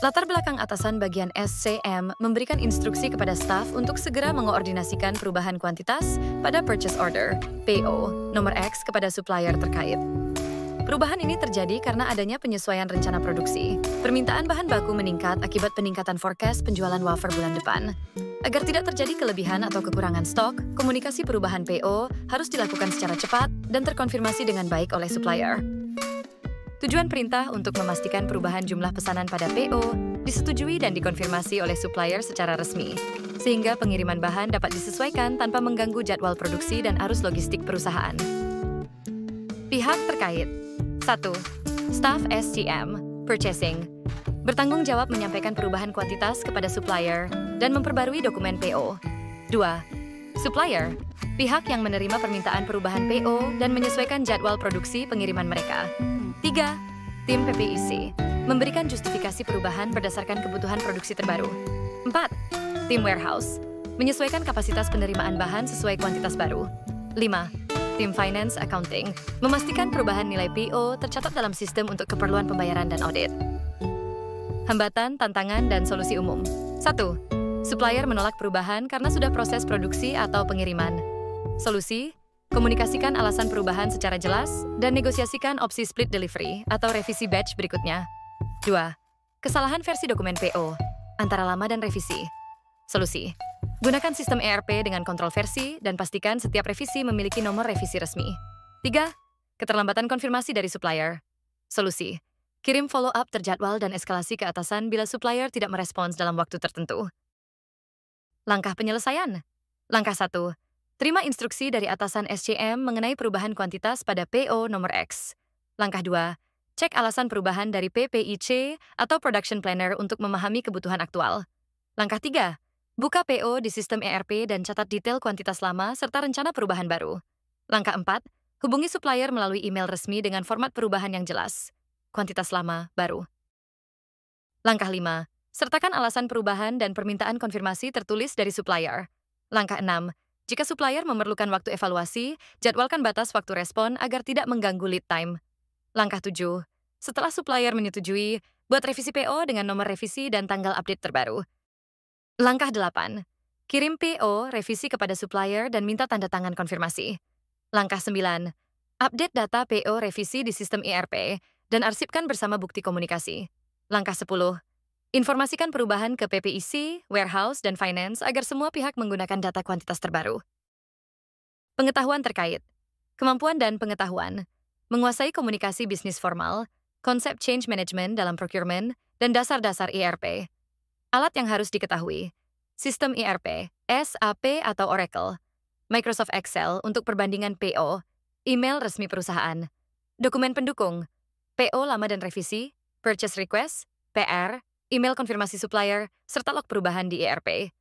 Latar belakang atasan bagian SCM memberikan instruksi kepada staf untuk segera mengoordinasikan perubahan kuantitas pada purchase order, PO, nomor X kepada supplier terkait. Perubahan ini terjadi karena adanya penyesuaian rencana produksi. Permintaan bahan baku meningkat akibat peningkatan forecast penjualan wafer bulan depan. Agar tidak terjadi kelebihan atau kekurangan stok, komunikasi perubahan PO harus dilakukan secara cepat dan terkonfirmasi dengan baik oleh supplier. Tujuan perintah untuk memastikan perubahan jumlah pesanan pada PO disetujui dan dikonfirmasi oleh supplier secara resmi, sehingga pengiriman bahan dapat disesuaikan tanpa mengganggu jadwal produksi dan arus logistik perusahaan. Pihak terkait. 1. Staff SCM, Purchasing. Bertanggung jawab menyampaikan perubahan kuantitas kepada supplier dan memperbarui dokumen PO. 2. Supplier. Pihak yang menerima permintaan perubahan PO dan menyesuaikan jadwal produksi pengiriman mereka. 3. Tim PPIC. Memberikan justifikasi perubahan berdasarkan kebutuhan produksi terbaru. 4. Tim Warehouse. Menyesuaikan kapasitas penerimaan bahan sesuai kuantitas baru. 5. Tim Finance Accounting. Memastikan perubahan nilai PO tercatat dalam sistem untuk keperluan pembayaran dan audit. Hambatan, tantangan, dan solusi umum. 1. Supplier menolak perubahan karena sudah proses produksi atau pengiriman. Solusi: komunikasikan alasan perubahan secara jelas dan negosiasikan opsi split delivery atau revisi batch berikutnya. 2. Kesalahan versi dokumen PO, antara lama dan revisi. Solusi: gunakan sistem ERP dengan kontrol versi dan pastikan setiap revisi memiliki nomor revisi resmi. 3. Keterlambatan konfirmasi dari supplier. Solusi: kirim follow-up terjadwal dan eskalasi ke atasan bila supplier tidak merespons dalam waktu tertentu. Langkah penyelesaian. Langkah 1. Terima instruksi dari atasan SCM mengenai perubahan kuantitas pada PO nomor X. Langkah 2. Cek alasan perubahan dari PPIC atau Production Planner untuk memahami kebutuhan aktual. Langkah 3. Buka PO di sistem ERP dan catat detail kuantitas lama serta rencana perubahan baru. Langkah 4. Hubungi supplier melalui email resmi dengan format perubahan yang jelas. Kuantitas lama, baru. Langkah 5. Sertakan alasan perubahan dan permintaan konfirmasi tertulis dari supplier. Langkah 6. Jika supplier memerlukan waktu evaluasi, jadwalkan batas waktu respon agar tidak mengganggu lead time. Langkah 7. Setelah supplier menyetujui, buat revisi PO dengan nomor revisi dan tanggal update terbaru. Langkah 8. Kirim PO revisi kepada supplier dan minta tanda tangan konfirmasi. Langkah 9. Update data PO revisi di sistem ERP dan arsipkan bersama bukti komunikasi. Langkah 10. Informasikan perubahan ke PPIC, Warehouse, dan Finance agar semua pihak menggunakan data kuantitas terbaru. Pengetahuan terkait. Kemampuan dan pengetahuan. Menguasai komunikasi bisnis formal, konsep change management dalam procurement, dan dasar-dasar ERP. Alat yang harus diketahui. Sistem ERP, SAP atau Oracle. Microsoft Excel untuk perbandingan PO. Email resmi perusahaan. Dokumen pendukung. PO lama dan revisi, purchase request, PR, email konfirmasi supplier, serta log perubahan di ERP.